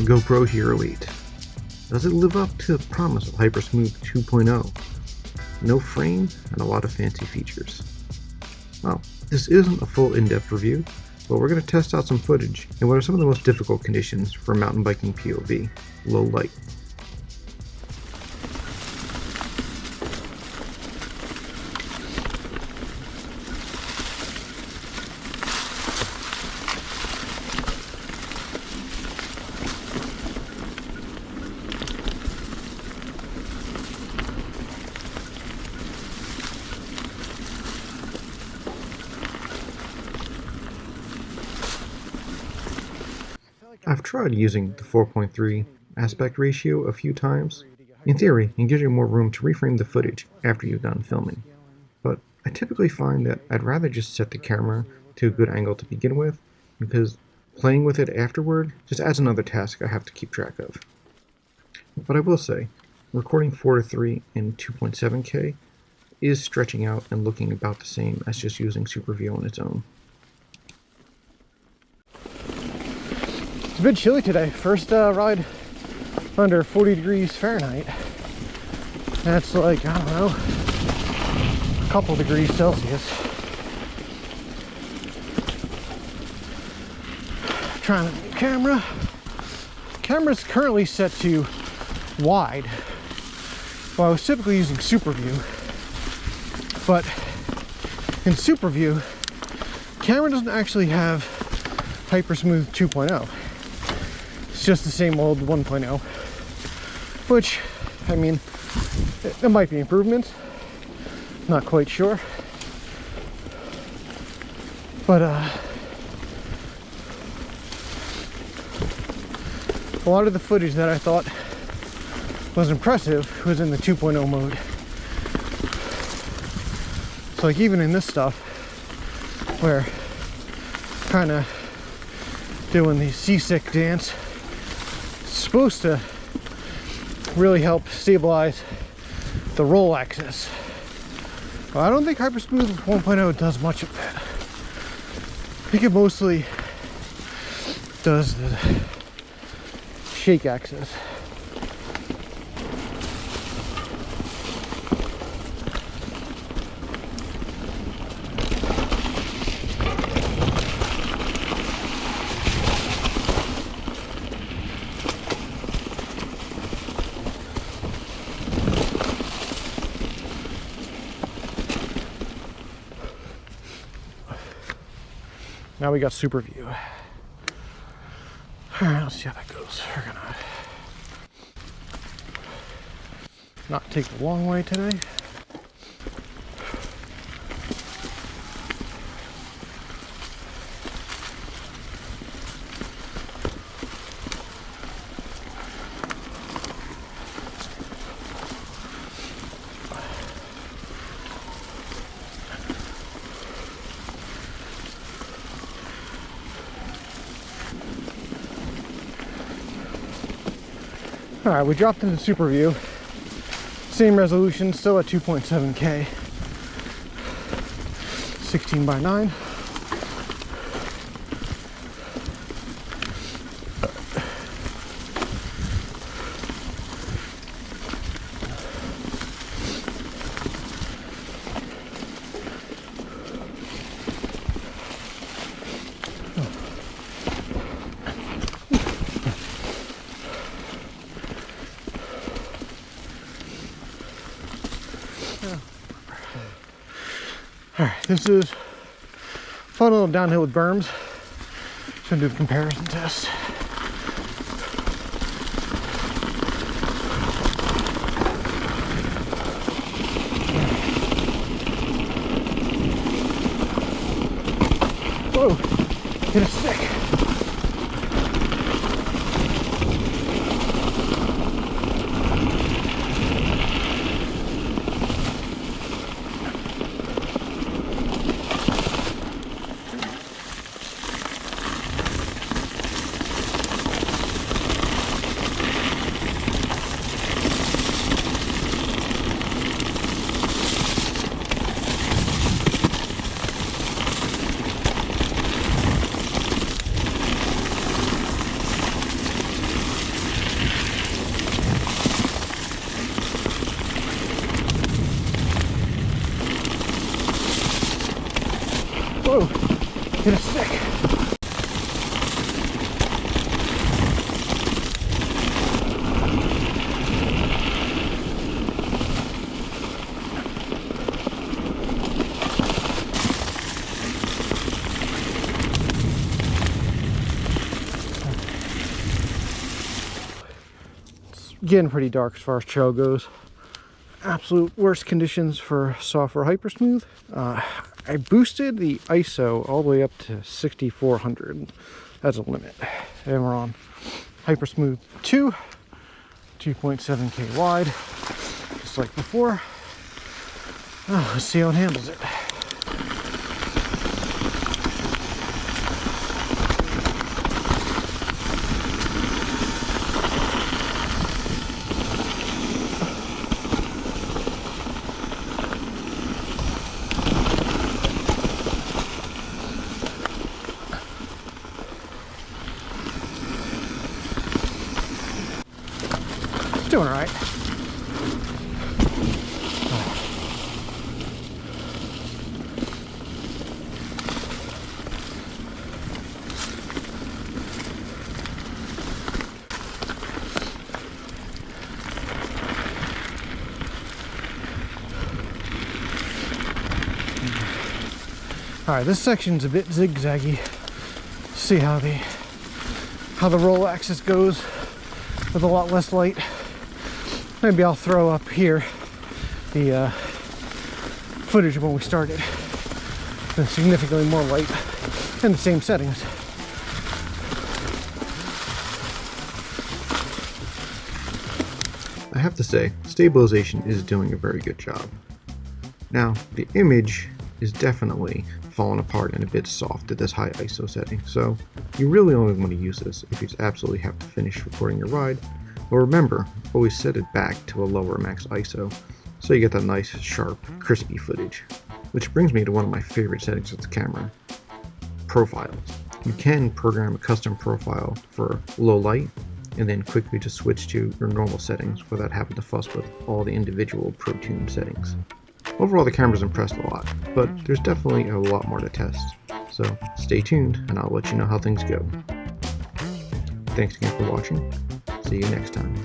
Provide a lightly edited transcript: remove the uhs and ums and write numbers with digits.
GoPro Hero 8. Does it live up to the promise of Hypersmooth 2.0? No frame and a lot of fancy features. Well, this isn't a full in-depth review, but we're going to test out some footage in what are some of the most difficult conditions for mountain biking POV, low light. I've tried using the 4.3 aspect ratio a few times. In theory, it gives you more room to reframe the footage after you're done filming. But I typically find that I'd rather just set the camera to a good angle to begin with, because playing with it afterward just adds another task I have to keep track of. But I will say, recording 4:3 in 2.7K is stretching out and looking about the same as just using SuperView on its own. It's a bit chilly today. First ride under 40 degrees Fahrenheit. That's like, I don't know, a couple degrees Celsius. Trying a new camera. Camera's currently set to wide. Well, I was typically using SuperView, but in SuperView, camera doesn't actually have Hypersmooth 2.0. It's just the same old 1.0, which, I mean, there might be improvements, not quite sure, but a lot of the footage that I thought was impressive was in the 2.0 mode. So like even in this stuff, where kind of doing the seasick dance, supposed to really help stabilize the roll axis. Well, I don't think Hypersmooth 1.0 does much of that. I think it mostly does the shake axis. Now we got SuperView. All right, let's see how that goes. We're gonna not take the long way today. All right, we dropped into SuperView. Same resolution, still at 2.7K. 16:9. Alright, this is fun little downhill with berms. Just gonna do the comparison test. Whoa, hit a stick. hit a stick. Getting pretty dark as far as trail goes. Absolute worst conditions for software Hypersmooth. I boosted the ISO all the way up to 6400 as a limit, and we're on Hypersmooth 2, 2.7K wide, just like before. Let's see how it handles it. Doing all right. All right, this section's a bit zigzaggy. See how the roll axis goes with a lot less light. Maybe I'll throw up here the footage of when we started. With significantly more light and the same settings. I have to say, stabilization is doing a very good job. Now, the image is definitely falling apart and a bit soft at this high ISO setting, so you really only want to use this if you absolutely have to finish recording your ride. But remember, always set it back to a lower max ISO, so you get that nice, sharp, crispy footage. Which brings me to one of my favorite settings of the camera, profiles. You can program a custom profile for low light, and then quickly just switch to your normal settings without having to fuss with all the individual ProTune settings. Overall, the camera's impressed a lot, but there's definitely a lot more to test. So stay tuned, and I'll let you know how things go. Thanks again for watching. See you next time.